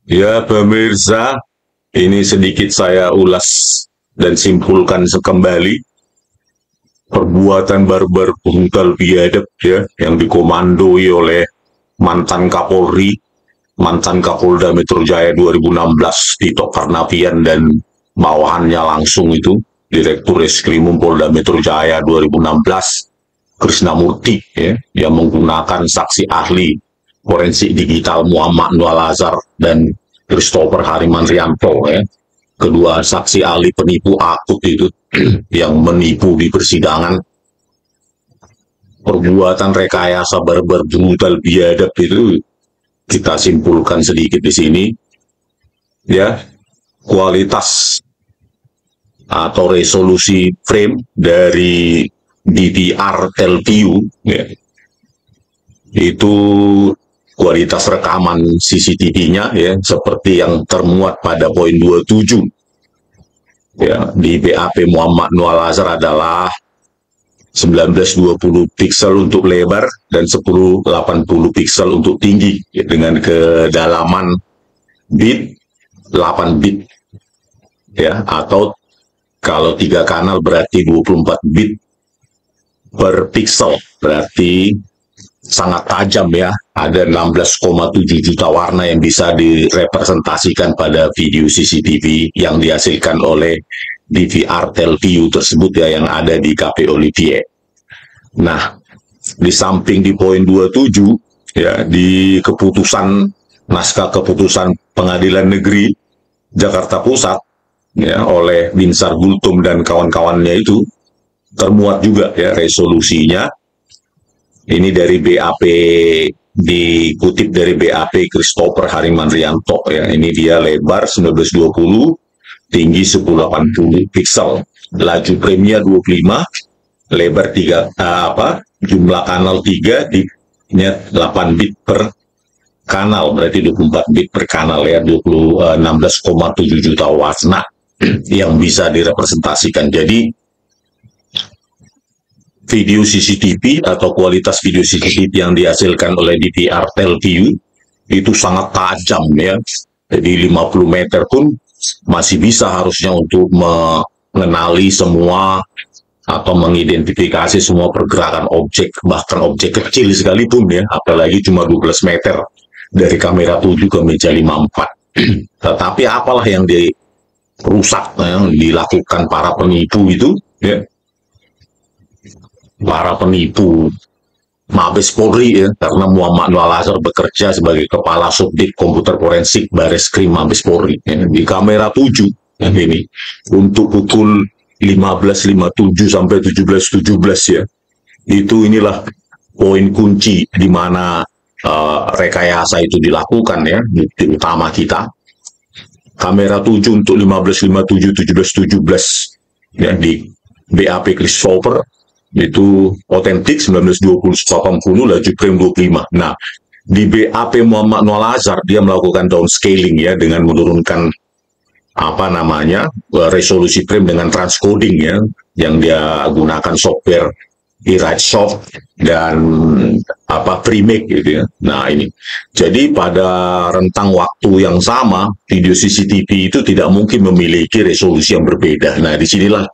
Ya, pemirsa, ini sedikit saya ulas dan simpulkan sekembali perbuatan barbar brutal biadab ya yang dikomandoi oleh mantan Kapolri, mantan Kapolda Metro Jaya 2016 Tito Karnavian dan bawahannya langsung itu Direktur Reskrimum Polda Metro Jaya 2016 Krisnamurti ya, yang menggunakan saksi ahli forensik digital Muhammad Nur Lazar dan Christopher Harimanrianto ya, kedua saksi ahli penipu akut itu yang menipu di persidangan. Perbuatan rekayasa barbar brutal biadab itu kita simpulkan sedikit di sini ya, kualitas atau resolusi frame dari DVR LPU ya, itu kualitas rekaman CCTV-nya ya seperti yang termuat pada poin 27 ya di BAP Muhammad Nur Lazar adalah 1920 piksel untuk lebar dan 1080 piksel untuk tinggi ya, dengan kedalaman bit 8 bit ya, atau kalau 3 kanal berarti 24 bit per pixel, berarti sangat tajam ya. Ada 16,7 juta warna yang bisa direpresentasikan pada video CCTV yang dihasilkan oleh DVR Telview tersebut ya, yang ada di KP Olivier. Nah, di samping di poin 27 ya, di keputusan naskah keputusan Pengadilan Negeri Jakarta Pusat ya oleh Binsar Gultom dan kawan-kawannya itu termuat juga ya resolusinya. Ini dari BAP, dikutip dari BAP Christopher Harimanrianto ya. Ini dia lebar 1920, tinggi 1080 pixel, laju premia 25, lebar 3 jumlah kanal 3 di 8 bit per kanal, berarti 24 bit per kanal ya, 16,7 juta warna yang bisa direpresentasikan. Jadi video CCTV atau kualitas video CCTV yang dihasilkan oleh DVR Telview itu sangat tajam ya. Jadi 50 meter pun masih bisa harusnya untuk mengenali semua atau mengidentifikasi semua pergerakan objek, bahkan objek kecil sekalipun ya, apalagi cuma 12 meter dari kamera 7 ke meja 54. Tetapi apalah yang dirusak, yang dilakukan para penipu itu ya, para penipu Mabes Polri ya, karena Muhammad Nur Lazar bekerja sebagai Kepala Subdit Komputer Forensik Bareskrim Mabes Polri ya, di kamera 7 ya, ini untuk pukul 15.57 sampai 17.17 ya. Inilah poin kunci di mana rekayasa itu dilakukan ya, bukti utama kita. Kamera 7 untuk 15.57 17.17 ya di BAP Christopher itu otentik 1920-80, laju frame 25. Nah, di BAP Muhammad Nur Lazar dia melakukan downscaling ya dengan menurunkan resolusi frame dengan transcoding ya, yang dia gunakan software iRightSoft dan Premake gitu ya. Nah, ini. Jadi pada rentang waktu yang sama, video CCTV itu tidak mungkin memiliki resolusi yang berbeda. Nah, disinilah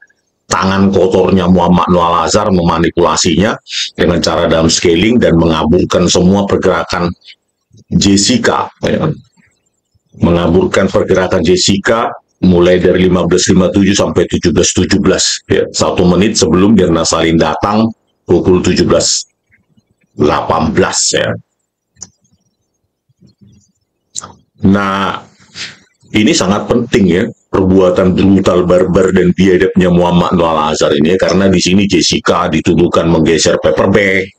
tangan kotornya Muhammad Nur Lazar memanipulasinya dengan cara downscaling dan mengaburkan semua pergerakan Jessica ya. Mengaburkan pergerakan Jessica mulai dari 15.57 sampai 17.17 ya, 1 menit sebelum Mirna Salim datang pukul 17.18 ya. Nah, ini sangat penting ya, perbuatan brutal, barbar dan biadabnya Muhammad Nur Lazar ini, karena di sini Jessica dituduhkan menggeser paper bag,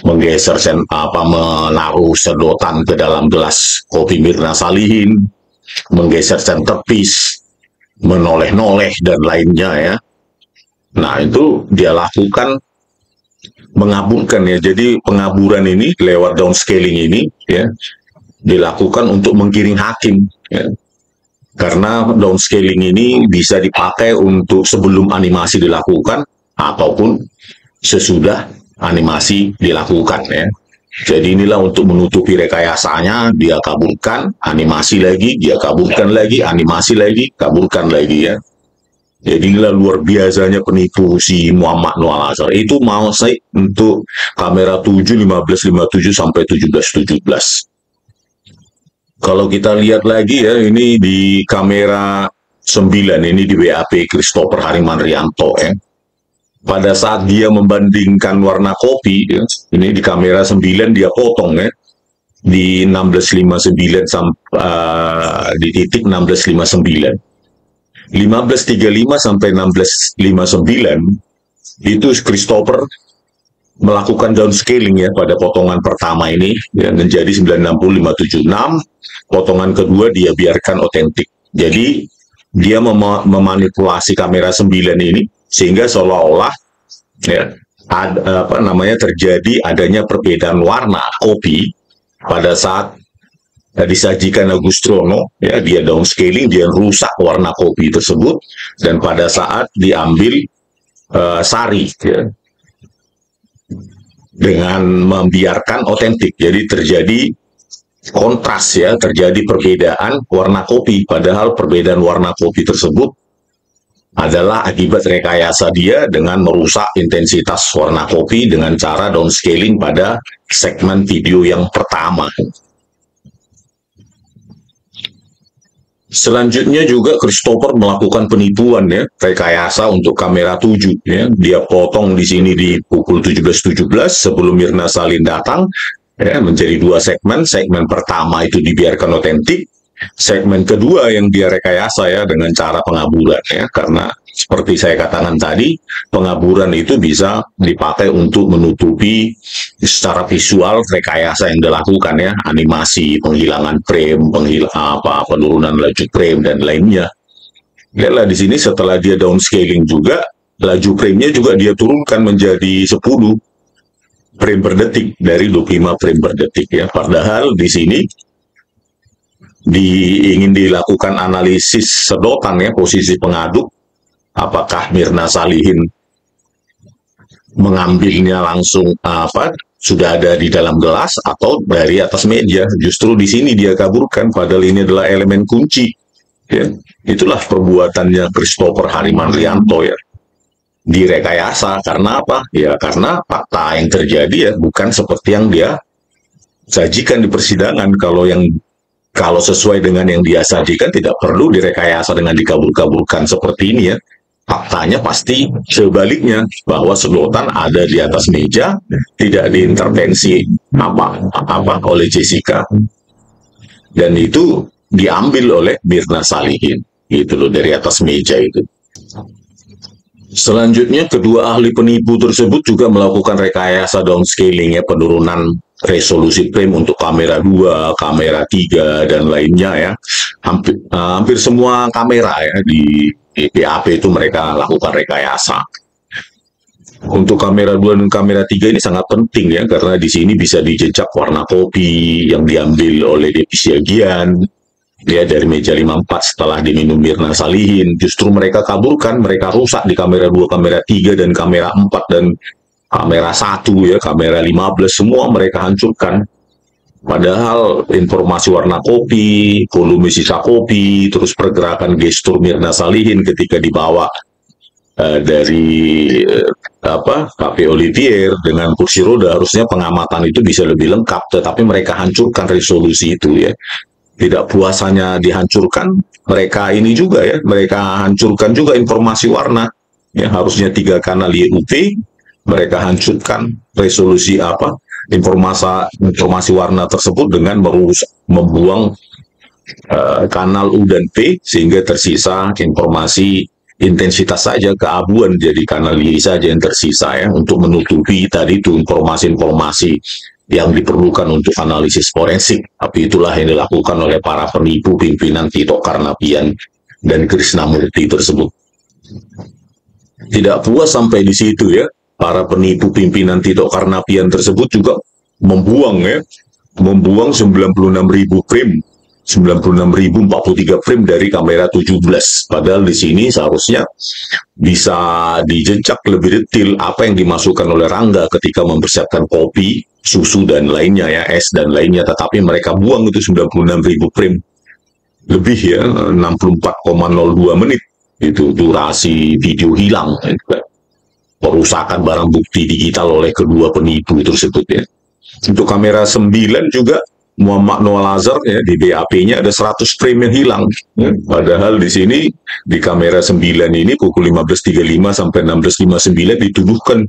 menggeser menaruh sedotan ke dalam gelas kopi Mirna Salihin, menggeser centerpiece, menoleh-noleh dan lainnya ya. Nah, itu dia lakukan mengaburkan ya. Jadi pengaburan ini lewat downscaling ini ya dilakukan untuk menggiring hakim ya. Karena downscaling ini bisa dipakai untuk sebelum animasi dilakukan ataupun sesudah animasi dilakukan ya. Jadi inilah untuk menutupi rekayasanya, dia kabulkan, animasi lagi, dia kabulkan lagi, animasi lagi, kabulkan lagi ya. Jadi inilah luar biasanya penipu si Muhammad Noah Al-Azhar. Itu mau saya untuk kamera 7, 15, 57 sampai 17, 17. Kalau kita lihat lagi ya, ini di kamera 9, ini di WAP Christopher Harimanrianto ya. Pada saat dia membandingkan warna kopi, ya, ini di kamera 9 dia potong ya, di 1659 di titik 1659. 1535 sampai 1659 itu Christopher melakukan downscaling ya pada potongan pertama ini ya, menjadi 960 576. Potongan kedua dia biarkan otentik. Jadi dia memanipulasi kamera 9 ini sehingga seolah-olah ya terjadi adanya perbedaan warna kopi pada saat disajikan Agustrono, ya, dia downscaling, dia rusak warna kopi tersebut, dan pada saat diambil sari, ya, dengan membiarkan otentik, jadi terjadi kontras ya, terjadi perbedaan warna kopi, padahal perbedaan warna kopi tersebut adalah akibat rekayasa dia dengan merusak intensitas warna kopi dengan cara downscaling pada segmen video yang pertama. Selanjutnya juga Christopher melakukan penipuan ya, rekayasa untuk kamera 7 ya. Dia potong di sini di pukul 17.17 sebelum Mirna Salihin datang ya, menjadi dua segmen. Segmen pertama itu dibiarkan otentik, segmen kedua yang dia rekayasa ya dengan cara pengaburan ya, karena seperti saya katakan tadi, pengaburan itu bisa dipakai untuk menutupi secara visual rekayasa yang dilakukan ya, animasi, penghilangan frame, penurunan laju frame dan lainnya. Lihatlah di sini setelah dia downscaling juga, laju frame-nya juga dia turunkan menjadi 10 frame per detik dari 25 frame per detik ya. Padahal di sini ingin dilakukan analisis sedotan ya, posisi pengaduk, apakah Mirna Salihin mengambilnya langsung sudah ada di dalam gelas atau dari atas meja. Justru di sini dia kaburkan, padahal ini adalah elemen kunci ya. Itulah perbuatannya Christopher Harimanrianto ya, direkayasa. Karena apa? Ya karena fakta yang terjadi ya bukan seperti yang dia sajikan di persidangan. Kalau sesuai dengan yang dia sajikan, tidak perlu direkayasa dengan dikabur-kaburkan seperti ini ya. Faktanya pasti sebaliknya, bahwa sedotan ada di atas meja, tidak diintervensi apa oleh Jessica, dan itu diambil oleh Mirna Salihin, itu loh, dari atas meja itu. Selanjutnya, kedua ahli penipu tersebut juga melakukan rekayasa downscaling ya, penurunan resolusi frame untuk kamera 2, kamera 3, dan lainnya ya. Hampir semua kamera ya di PAP itu mereka lakukan rekayasa. Untuk kamera 2 dan kamera 3 ini sangat penting ya, karena di sini bisa dijejak warna kopi yang diambil oleh Devi Siagian ya, dari meja 54 setelah diminum Mirna Salihin. Justru mereka kaburkan, mereka rusak di kamera 2, kamera 3, dan kamera 4, dan kamera 1 ya, kamera 15, semua mereka hancurkan. Padahal informasi warna kopi, volume sisa kopi, terus pergerakan gestur Mirna Salihin ketika dibawa dari Cafe Olivier dengan kursi roda, harusnya pengamatan itu bisa lebih lengkap, tetapi mereka hancurkan resolusi itu ya. Tidak puasanya dihancurkan, mereka ini juga ya, mereka hancurkan juga informasi warna ya, harusnya 3 kanal YUV, mereka hancurkan resolusi informasi warna tersebut dengan membuang kanal U dan P, sehingga tersisa informasi intensitas saja, keabuan, jadi kanal Y saja yang tersisa ya, untuk menutupi tadi itu informasi-informasi yang diperlukan untuk analisis forensik. Tapi itulah yang dilakukan oleh para penipu pimpinan Tito Karnavian dan Krishnamurti tersebut. Tidak puas sampai di situ ya, para penipu pimpinan Tito Karnavian tersebut juga membuang 96.000 frame, 96.043 frame dari kamera 17. Padahal di sini seharusnya bisa dijejak lebih detail apa yang dimasukkan oleh Rangga ketika mempersiapkan kopi susu dan lainnya ya, es dan lainnya, tetapi mereka buang itu 96.000 frame lebih ya, 64,02 menit itu durasi video hilang, perusakan barang bukti digital oleh kedua penipu tersebut ya. Untuk kamera 9 juga Muhammad Noah Lazar ya, di BAP-nya ada 100 frame yang hilang ya. Padahal di sini di kamera 9 ini pukul 15.35 sampai 16.59 dituduhkan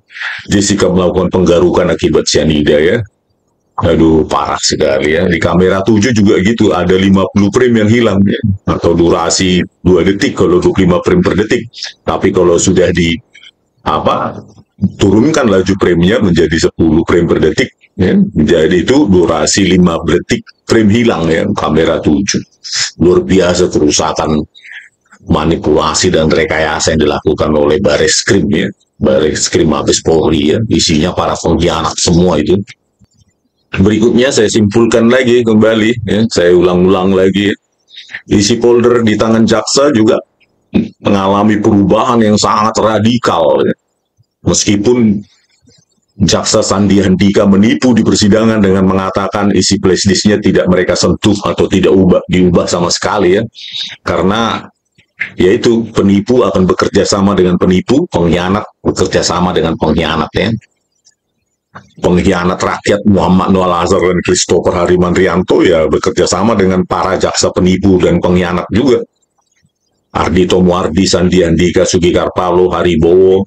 Jessica melakukan penggarukan akibat cyanida ya. Aduh, parah sekali ya. Di kamera 7 juga gitu, ada 50 frame yang hilang ya. Atau durasi 2 detik kalau 25 frame per detik. Tapi kalau sudah di turunkan laju frame-nya menjadi 10 frame per detik ya. Jadi itu durasi 5 detik frame hilang ya, kamera 7. Luar biasa kerusakan, manipulasi dan rekayasa yang dilakukan oleh Bareskrim ya, Bareskrim Mabes Polri ya, isinya para pengkhianat semua itu. Berikutnya saya simpulkan lagi kembali ya, saya ulang-ulang lagi ya. Isi folder di tangan jaksa juga mengalami perubahan yang sangat radikal ya. Meskipun jaksa Sandi Handika menipu di persidangan dengan mengatakan isi flash disknya tidak mereka sentuh atau tidak diubah sama sekali ya, karena yaitu penipu akan bekerja sama dengan penipu, pengkhianat bekerja sama dengan pengkhianat ya. Pengkhianat rakyat Muhammad Noah Lazar dan Christopher Harimandrianto ya bekerja sama dengan para jaksa penipu dan pengkhianat juga. Ardhito Muardi, Sandi Handika, Sugi Karpalo, Haribowo,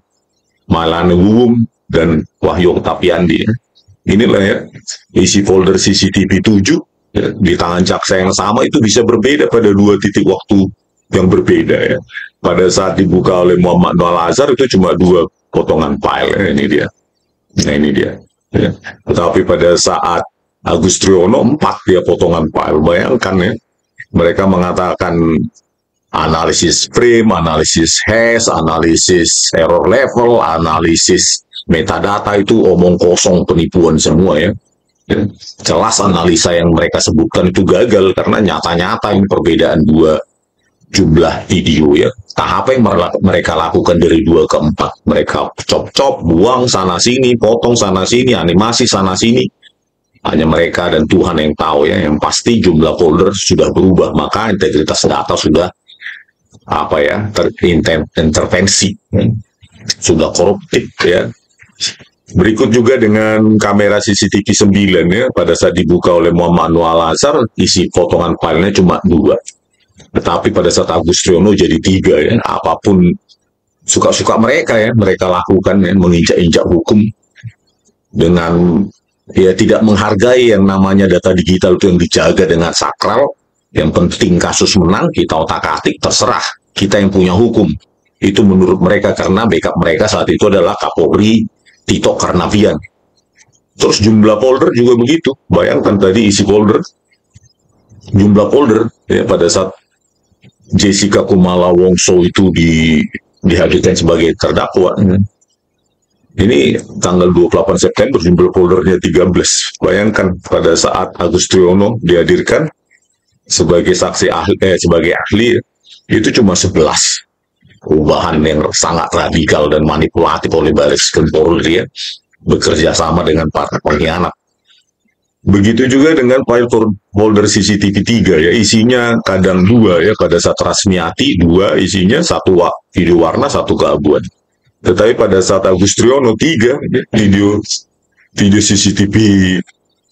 Malane Wum, dan Wahyu Tapiandi. Inilah ya, isi folder CCTV 7 ya, di tangan jaksa yang sama itu bisa berbeda pada 2 titik waktu yang berbeda ya. Pada saat dibuka oleh Muhammad Noah Lazar itu cuma 2 potongan file ya, ini dia. Nah ini dia. Ya. Tetapi pada saat Agus Triyono 4 dia potongan file. Bayangkan ya, mereka mengatakan analisis frame, analisis hash, analisis error level, analisis metadata itu omong kosong, penipuan semua ya. Jelas analisa yang mereka sebutkan itu gagal karena nyata-nyata ini perbedaan 2 jumlah video ya. Apa yang mereka lakukan dari 2 ke 4? Mereka cop-cop, buang sana-sini, potong sana-sini, animasi sana-sini. Hanya mereka dan Tuhan yang tahu ya. Yang pasti jumlah folder sudah berubah, maka integritas data sudah terintervensi, sudah koruptif ya. Berikut juga dengan kamera CCTV 9 ya, pada saat dibuka oleh Muhammad Noah Lazar, isi potongan filenya cuma 2. Tetapi pada saat Agus Triyono jadi 3 ya. Apapun suka-suka mereka ya, mereka lakukan ya, menginjak-injak hukum dengan ya tidak menghargai yang namanya data digital itu yang dijaga dengan sakral. Yang penting kasus menang, kita otak-atik, terserah. Kita yang punya hukum. Itu menurut mereka karena backup mereka saat itu adalah Kapolri Tito Karnavian. Terus jumlah folder juga begitu. Bayangkan tadi isi folder, jumlah folder ya, pada saat Jessica Kumala Wongso itu dihadirkan sebagai terdakwa. Ini tanggal 28 September jumlah foldernya 13. Bayangkan pada saat Agus Triyono dihadirkan sebagai saksi ahli, sebagai ahli itu cuma 11. Perubahan yang sangat radikal dan manipulatif oleh Bareskrim Polri ya, bekerja sama dengan para pengkhianat. Begitu juga dengan file folder CCTV 3 ya, isinya kadang 2 ya, pada saat Rasmiati 2 isinya, 1 video warna, 1 keabuan. Tetapi pada saat Agus Triyono 3 ya, video CCTV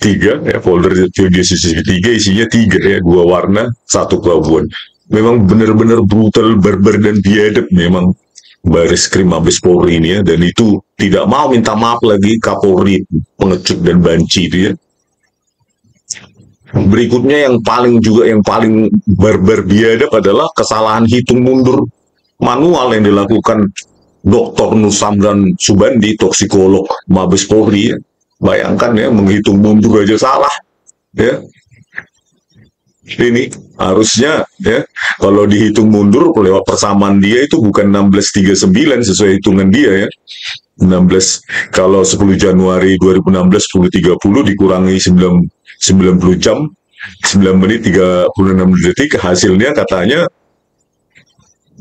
3 ya, folder video CCTV 3 isinya 3 ya, 2 warna, 1 keabuan. Memang benar-benar brutal, barbar dan biadab memang Bareskrim Mabes Polri ini ya, dan itu tidak mau minta maaf lagi Kapolri pengecut dan banci itu ya. Berikutnya yang paling barbar biadab adalah kesalahan hitung mundur manual yang dilakukan Dr. Nusamran Subandi, toksikolog Mabes Polri ya. Bayangkan ya, menghitung mundur aja salah ya. Ini harusnya ya, kalau dihitung mundur lewat persamaan dia itu bukan 16.39 sesuai hitungan dia ya. 16 kalau 10 Januari 2016 10.30 dikurangi 90 jam 9 menit 36 detik, hasilnya katanya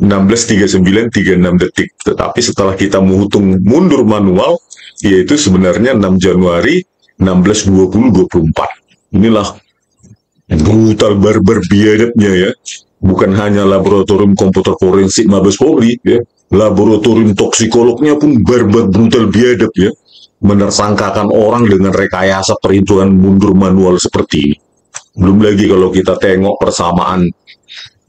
16.3936 detik. Tetapi setelah kita menghitung mundur manual, yaitu sebenarnya 6 Januari 16, 20, 24. Inilah brutal barbar biadabnya ya. Bukan hanya laboratorium komputer forensik Mabes Polri ya, laboratorium toksikolognya pun barbar brutal biadab ya, menersangkakan orang dengan rekayasa perhitungan mundur manual seperti ini. Belum lagi kalau kita tengok persamaan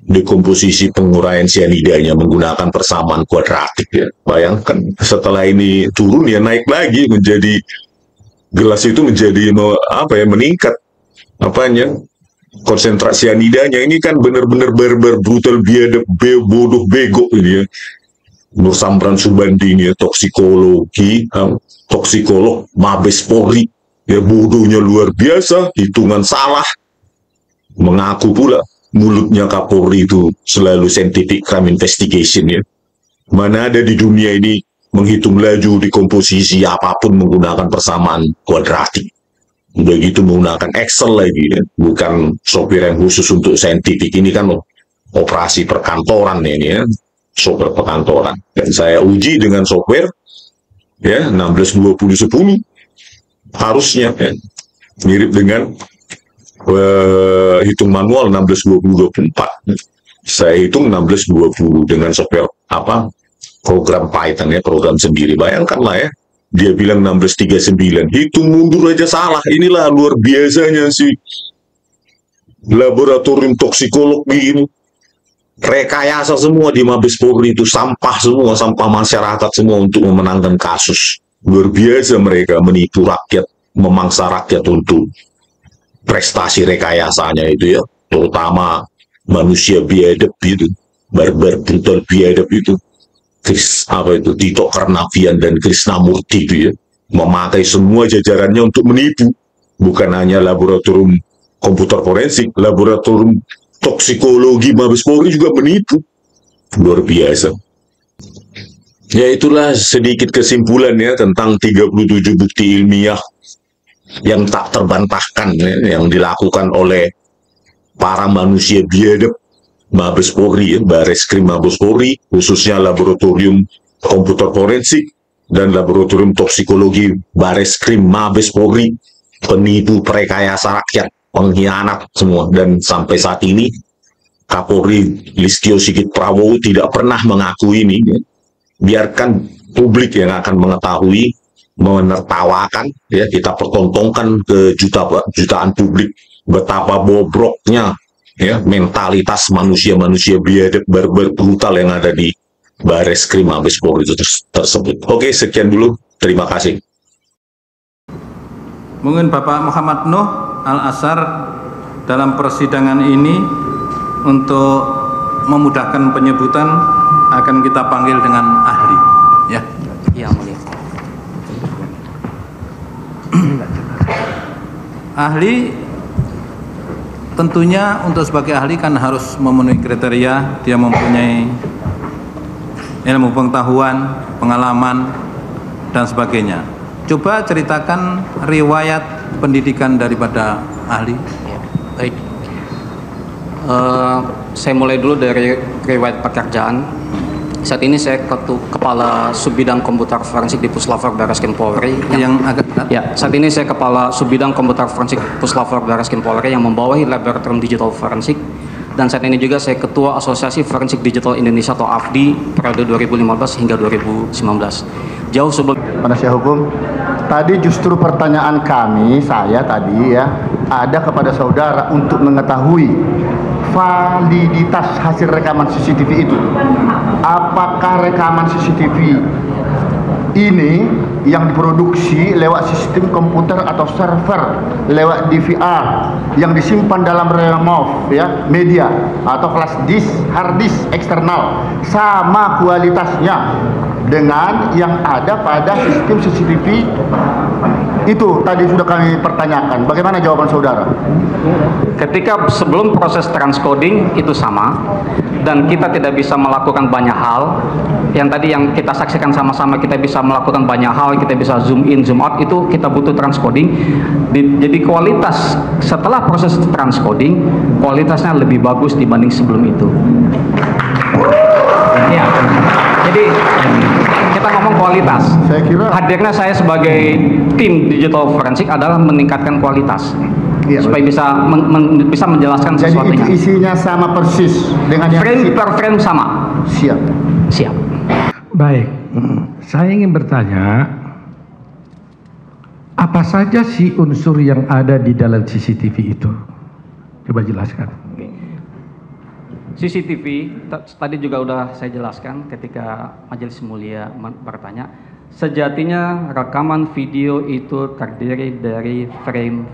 dekomposisi penguraian sianidanya menggunakan persamaan kuadratik ya. Bayangkan setelah ini turun ya naik lagi menjadi, gelas itu menjadi meningkat konsentrasi sianidanya. Ini kan benar-benar barbar brutal biadab bodoh bego ini ya. Nur Samran Subandi ini ya, toksikolog Mabes Polri ya, bodohnya luar biasa, hitungan salah, mengaku pula mulutnya Kapolri itu selalu scientific crime investigation ya. Mana ada di dunia ini menghitung laju dekomposisi apapun menggunakan persamaan kuadratik. Udah gitu menggunakan Excel lagi ya. Bukan software yang khusus untuk saintifik. Ini kan operasi perkantoran ini ya, software perkantoran. Dan saya uji dengan software ya 16, 20, 10 harusnya ya, mirip dengan hitung manual 16, 20, 24. Saya hitung 16, 20 dengan software program Python ya, program sendiri. Bayangkanlah ya, dia bilang 1639, hitung mundur aja salah. Inilah luar biasanya sih laboratorium toksikologi ini. Rekayasa semua di Mabes Polri itu, sampah semua, sampah masyarakat semua untuk memenangkan kasus. Luar biasa mereka menipu rakyat, memangsa rakyat untuk prestasi rekayasanya itu ya, terutama manusia biadab itu, barbar brutal biadab itu. Tito Karnavian dan Krishnamurti itu ya, memakai semua jajarannya untuk menipu. Bukan hanya laboratorium komputer forensik, laboratorium toksikologi Mabes Polri juga menipu. Luar biasa. Ya itulah sedikit kesimpulan ya tentang 37 bukti ilmiah yang tak terbantahkan ya, yang dilakukan oleh para manusia biadab Mabes Polri, ya, Bareskrim Mabes Polri, khususnya laboratorium komputer forensik dan laboratorium toksikologi Bareskrim Mabes Polri, penipu, perekayasa rakyat, pengkhianat semua. Dan sampai saat ini Kapolri Listio Sigit Prabowo tidak pernah mengakui ini. Ya. Biarkan publik yang akan mengetahui, menertawakan, ya, kita pertontonkan ke jutaan publik betapa bobroknya ya mentalitas manusia-manusia biadab barbar brutal yang ada di Bareskrim Mabes Polri itu tersebut. Oke, sekian dulu. Terima kasih. Mungkin Bapak Muhammad Nuh Al-Azhar dalam persidangan ini untuk memudahkan penyebutan akan kita panggil dengan ahli. Ya. Iya, mulia. Ahli tentunya untuk sebagai ahli kan harus memenuhi kriteria, dia mempunyai ilmu pengetahuan, pengalaman, dan sebagainya. Coba ceritakan riwayat pendidikan daripada ahli. Ya, baik. Saya mulai dulu dari riwayat pekerjaan. Saat ini saya Kepala Subbidang Komputer Forensik di Puslapfor Bareskrim Polri. Saat ini saya Kepala Subbidang Komputer Forensik Puslapfor Bareskrim Polri yang membawahi Laboratorium Digital Forensik. Dan saat ini juga saya Ketua Asosiasi Forensik Digital Indonesia atau AFDI periode 2015 hingga 2019. Jauh sebelum penasihat hukum, tadi justru pertanyaan saya tadi ya, ada kepada saudara untuk mengetahui validitas hasil rekaman CCTV itu. Apakah rekaman CCTV ini yang diproduksi lewat sistem komputer atau server, lewat DVR yang disimpan dalam remote ya, media atau flash disk, hard disk eksternal, sama kualitasnya dengan yang ada pada sistem CCTV itu tadi sudah kami pertanyakan. Bagaimana jawaban saudara? ketika sebelum proses transcoding itu sama, dan kita tidak bisa melakukan banyak hal yang tadi yang kita saksikan sama-sama, kita bisa melakukan banyak hal, kita bisa zoom in zoom out, itu kita butuh transcoding. Jadi kualitas setelah proses transcoding kualitasnya lebih bagus dibanding sebelum itu. Jadi kita ngomong kualitas. Saya kira Hadirnya saya sebagai tim digital forensik adalah meningkatkan kualitas. Iya, supaya bisa menjelaskan jadi sesuatunya. isinya sama persis dengan yang Frame per frame sama. siap. Siap. Baik, saya ingin bertanya, apa saja sih unsur yang ada di dalam CCTV itu? Coba jelaskan. CCTV tadi juga udah saya jelaskan ketika Majelis Mulia bertanya. Sejatinya rekaman video itu terdiri dari frame.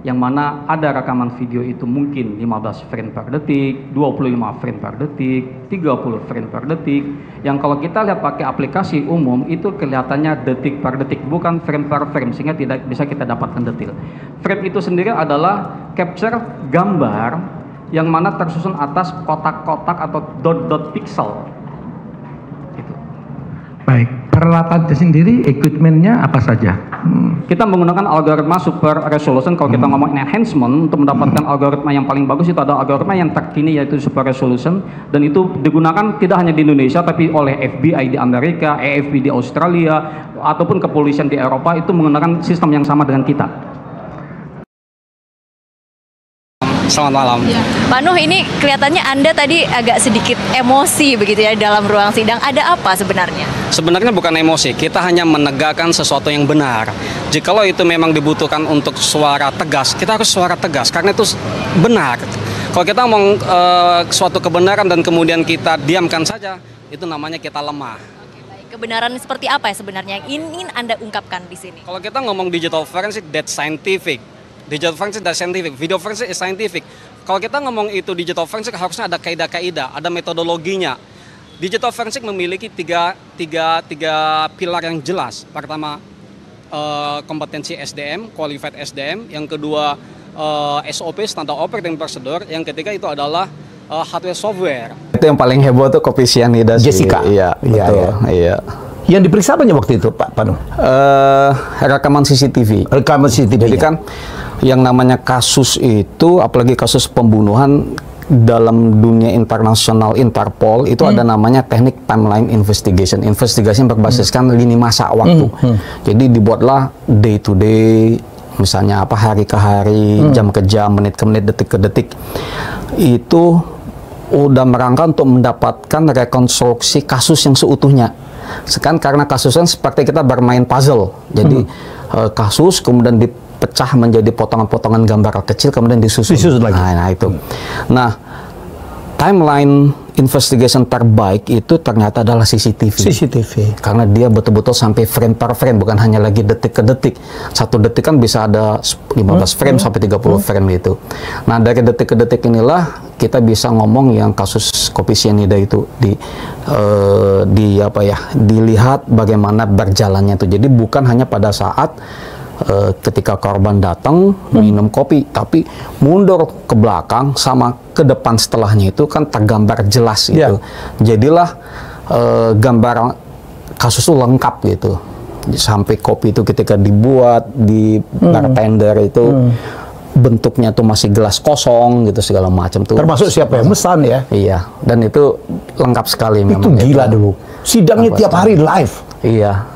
Yang mana ada rekaman video itu mungkin 15 frame per detik, 25 frame per detik, 30 frame per detik. Yang kalau kita lihat pakai aplikasi umum itu kelihatannya detik per detik, bukan frame per frame, sehingga tidak bisa kita dapatkan detail. Frame itu sendiri adalah capture gambar yang mana tersusun atas kotak-kotak atau dot-dot pixel. Baik, peralatan itu sendiri, equipmentnya apa saja? Kita menggunakan algoritma super resolution. Kalau kita ngomong enhancement, untuk mendapatkan algoritma yang paling bagus itu ada algoritma yang terkini yaitu super resolution, dan itu digunakan tidak hanya di Indonesia tapi oleh FBI di Amerika, AFP di Australia, ataupun kepolisian di Eropa itu menggunakan sistem yang sama dengan kita. Selamat malam. Ya. Pak Nuh, ini kelihatannya Anda tadi agak sedikit emosi begitu ya dalam ruang sidang. Ada apa sebenarnya? Sebenarnya bukan emosi, kita hanya menegakkan sesuatu yang benar. Jikalau itu memang dibutuhkan untuk suara tegas, kita harus suara tegas karena itu benar. Kalau kita ngomong suatu kebenaran dan kemudian kita diamkan saja, itu namanya kita lemah. Kebenaran seperti apa ya sebenarnya yang ingin Anda ungkapkan di sini? Kalau kita ngomong digital forensic, that's scientific. Digital forensic dan scientific, video forensic is scientific. Kalau kita ngomong itu digital forensic harusnya ada kaidah-kaidah, ada metodologinya. Digital forensic memiliki tiga pilar yang jelas. Pertama, kompetensi SDM, qualified SDM. Yang kedua, SOP, standard operating procedure. Yang ketiga itu adalah hardware software. Itu yang paling heboh tuh kopi cyanida sih. Jessica. Iya, betul. Iya. Yang diperiksa apa waktu itu, Pak Panu? Rekaman CCTV. Rekaman CCTV. Jadi kan yang namanya kasus itu, apalagi kasus pembunuhan dalam dunia internasional Interpol itu ada namanya teknik timeline investigation. Investigasi yang berbasiskan lini masa waktu. Jadi dibuatlah day to day, misalnya apa hari ke hari, jam ke jam, menit ke menit, detik ke detik. Itu udah merangka untuk mendapatkan rekonstruksi kasus yang seutuhnya. Sekarang karena kasusnya seperti kita bermain puzzle, jadi kasus kemudian dipecah menjadi potongan-potongan gambar kecil kemudian disusun lagi. Nah itu. Nah, timeline investigation terbaik itu ternyata adalah CCTV. Karena dia betul-betul sampai frame per frame, bukan hanya lagi detik ke detik. Satu detik kan bisa ada 15 frame sampai 30 frame itu. Nah, dari detik ke detik inilah kita bisa ngomong yang kasus kopi cyanida itu dilihat bagaimana berjalannya itu. Jadi bukan hanya pada saat ketika korban datang minum kopi, tapi mundur ke belakang sama ke depan setelahnya itu kan tergambar jelas gitu. Jadilah gambar kasus itu lengkap gitu. Sampai kopi itu ketika dibuat di bartender itu bentuknya tuh masih gelas kosong gitu segala macam tuh. Termasuk siapa yang mesan ya? Iya, dan itu lengkap sekali memang. Itu gila dulu. Sidangnya tiap hari live. Iya.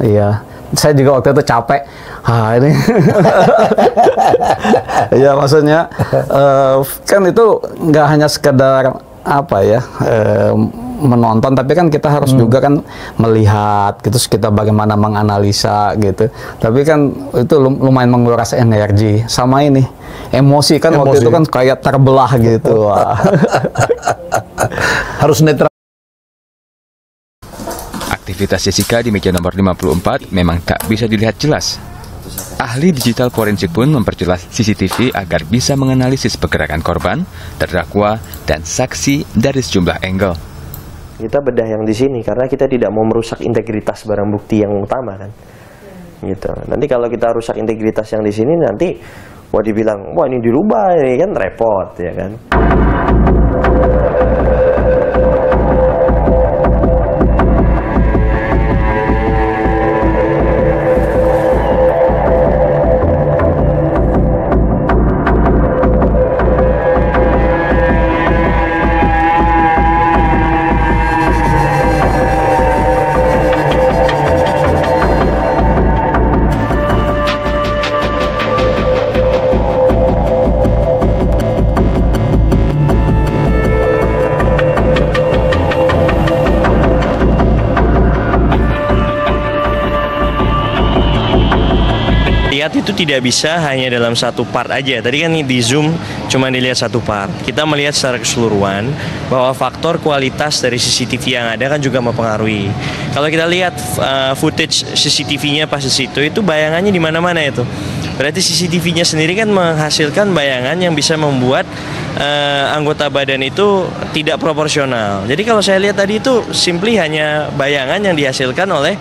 Saya juga waktu itu capek. Ini. Ya maksudnya kan itu nggak hanya sekedar apa ya menonton, tapi kan kita harus juga kan melihat gitu, kita bagaimana menganalisa gitu. Tapi kan itu lumayan menguras energi sama ini emosi kan. Waktu itu kan kayak terbelah gitu. Harus netral. Aktivitas Jessica di meja nomor 54 memang tak bisa dilihat jelas. Ahli digital forensik pun memperjelas CCTV agar bisa menganalisis pergerakan korban, terdakwa, dan saksi dari sejumlah angle. Kita bedah yang di sini karena kita tidak mau merusak integritas barang bukti yang utama kan. Gitu. Nanti kalau kita rusak integritas yang di sini nanti dibilang wah ini dirubah, ini kan repot ya kan. tidak bisa hanya dalam satu part aja. Tadi kan di zoom cuma dilihat satu part. Kita melihat secara keseluruhan bahwa faktor kualitas dari CCTV yang ada kan juga mempengaruhi. Kalau kita lihat footage CCTV-nya pas di situ, itu bayangannya di mana-mana itu. Berarti CCTV-nya sendiri kan menghasilkan bayangan yang bisa membuat anggota badan itu tidak proporsional. Jadi kalau saya lihat tadi itu simply hanya bayangan yang dihasilkan oleh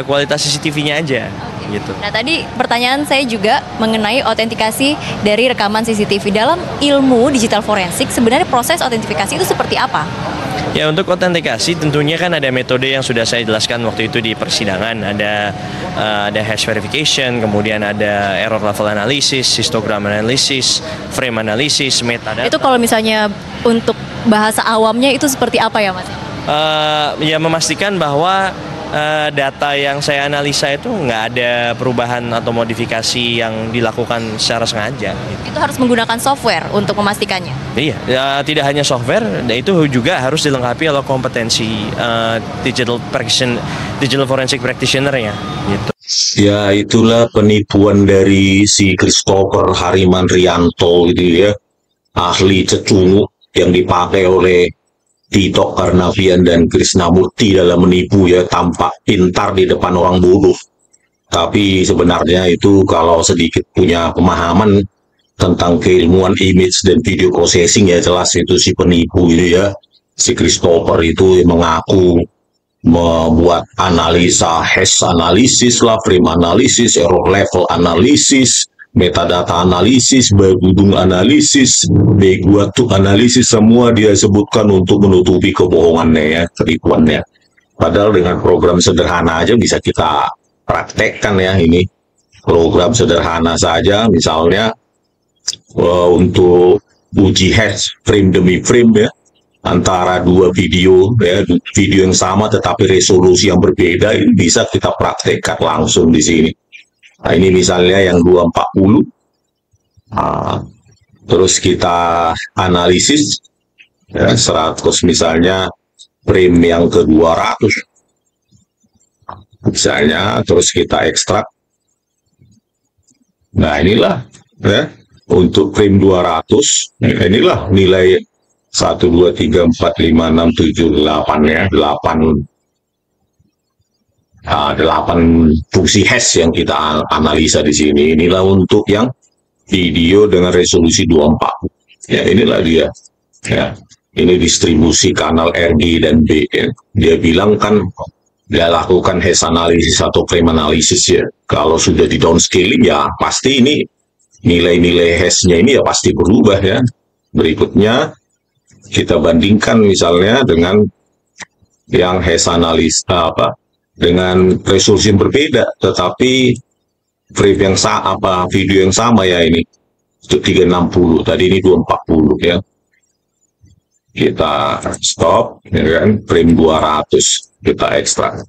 kualitas CCTV-nya aja. Gitu. Nah tadi pertanyaan saya juga mengenai autentikasi dari rekaman CCTV. Dalam ilmu digital forensik sebenarnya proses autentifikasi itu seperti apa? Ya, untuk autentikasi tentunya kan ada metode yang sudah saya jelaskan waktu itu di persidangan. Ada hash verification, kemudian ada error level analysis, histogram analysis, frame analysis, metadata. Itu kalau misalnya untuk bahasa awamnya itu seperti apa ya Mas? Ya, memastikan bahwa data yang saya analisa itu nggak ada perubahan atau modifikasi yang dilakukan secara sengaja. Itu harus menggunakan software untuk memastikannya? Iya, ya, tidak hanya software, itu juga harus dilengkapi oleh kompetensi digital forensic practitioner-nya. Gitu. Ya, itulah penipuan dari si Christopher Harimanrianto itu ya, ahli cecungu yang dipakai oleh Tito Karnavian dan Krishnamurti dalam menipu ya, tampak pintar di depan orang bodoh. Tapi sebenarnya itu kalau sedikit punya pemahaman tentang keilmuan image dan video processing ya jelas itu si penipu itu ya. Si Christopher itu mengaku membuat analisa hash analisis lah, frame analisis, error level analisis, metadata analisis, bergudung analisis, beguatu analisis, semua dia sebutkan untuk menutupi kebohongannya ya, ketipuannya. Padahal dengan program sederhana aja bisa kita praktekkan ya ini. Program sederhana saja misalnya untuk uji hash frame demi frame ya, antara dua video ya, video yang sama tetapi resolusi yang berbeda, ini bisa kita praktekkan langsung di sini. Nah, ini misalnya yang 240, terus kita analisis ya, 100 misalnya frame yang ke 200 misalnya, terus kita ekstrak. Nah inilah ya, untuk frame 200, nah, inilah nilai 1, 2, 3, 4, 5, 6, 7, 8 ya, 8 fungsi hash yang kita analisa di sini. Inilah untuk yang video dengan resolusi 240. Ya, inilah dia. Ya, ini distribusi kanal RG dan B. Ya. Dia bilang kan dia lakukan hash analisis atau frame analisis ya. Kalau sudah di downscaling ya pasti ini nilai-nilai hashnya ini ya pasti berubah ya. Berikutnya kita bandingkan misalnya dengan yang hash analis dengan resolusi yang berbeda, tetapi frame yang sama, video yang sama ya ini, itu 360, tadi ini 240 ya. Kita stop, ya kan, frame 200, kita ekstrak.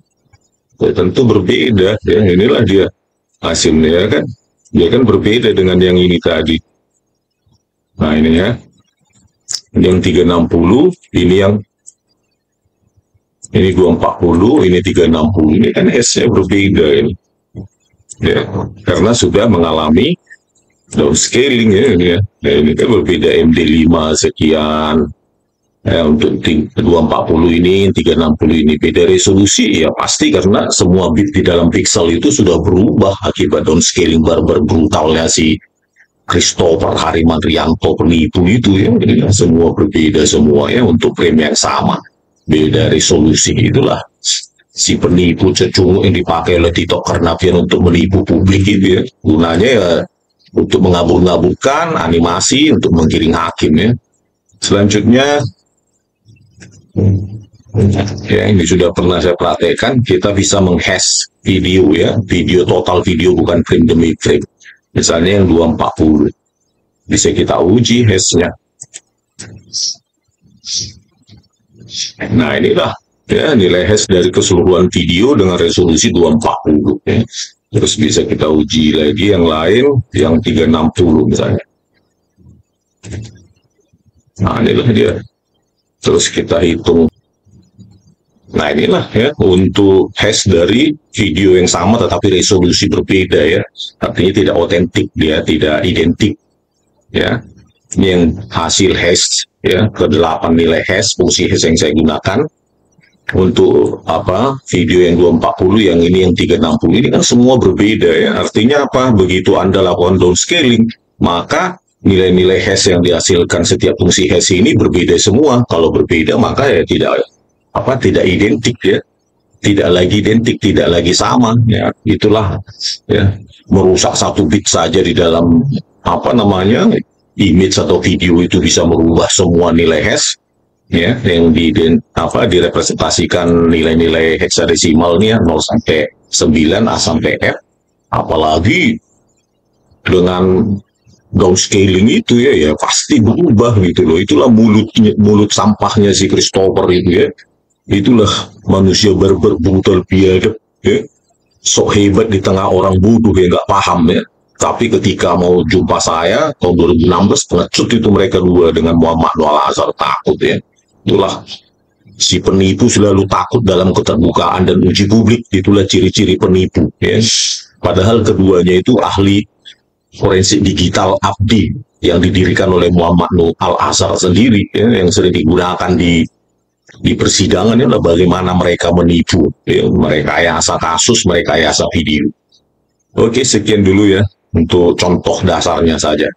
Ya, tentu berbeda, ya inilah dia hasilnya kan, dia kan berbeda dengan yang ini tadi. Nah ini ya, yang 360, ini yang ini 240, ini 360, ini kan hash-nya berbeda ini. Ya, karena sudah mengalami downscaling ya ini ya. Nah, ini kan berbeda MD5 sekian. Ya, untuk 240 ini, 360 ini beda resolusi ya pasti karena semua bit di dalam pixel itu sudah berubah akibat downscaling barbar brutalnya si Christopher Harimanrianto penipu itu ya. Jadi semua berbeda semua ya untuk frame yang sama. Beda resolusi. Itulah si penipu cecungu yang dipakai oleh Tito Karnavian untuk menipu publik itu ya. Gunanya ya untuk mengabur-ngaburkan animasi untuk menggiring hakim ya. Selanjutnya ya ini sudah pernah saya praktekkan, kita bisa menghash video ya, video total video bukan frame demi frame. Misalnya yang 240 bisa kita uji hashnya. Nah inilah ya nilai hash dari keseluruhan video dengan resolusi 240 ya. Terus bisa kita uji lagi yang lain yang 360 misalnya. Nah inilah dia. Terus kita hitung Nah inilah ya untuk hash dari video yang sama tetapi resolusi berbeda ya, artinya tidak otentik, dia tidak identik ya. Ini yang hasil hash ya, ke-8 nilai hash, fungsi hash yang saya gunakan untuk apa video yang 240, yang ini yang 360, ini kan semua berbeda ya. Artinya apa? Begitu Anda lakukan downscaling, maka nilai-nilai hash yang dihasilkan setiap fungsi hash ini berbeda semua. Kalau berbeda maka ya tidak identik ya, tidak lagi identik, tidak lagi sama ya. Itulah ya, merusak 1 bit saja di dalam apa namanya image atau video itu bisa merubah semua nilai hash ya, yang direpresentasikan nilai-nilai hexadesimalnya 0 sampai 9, A sampai F. Apalagi dengan downscaling itu ya pasti berubah gitu loh. Itulah mulut sampahnya si Christopher itu ya. Itulah manusia brutal biadab ya, sok hebat di tengah orang bodoh yang nggak paham ya. Tapi ketika mau jumpa saya tahun 2016, pengecut itu mereka dua dengan Muhammad Nur Al-Azhar, takut ya. Itulah si penipu selalu takut dalam keterbukaan dan uji publik. Itulah ciri-ciri penipu ya. Padahal keduanya itu ahli forensik digital abdi yang didirikan oleh Muhammad Nur Al-Azhar sendiri ya, yang sering digunakan di persidangan adalah bagaimana mereka menipu ya, merekayasa kasus, merekayasa video. Oke, sekian dulu ya untuk contoh dasarnya saja.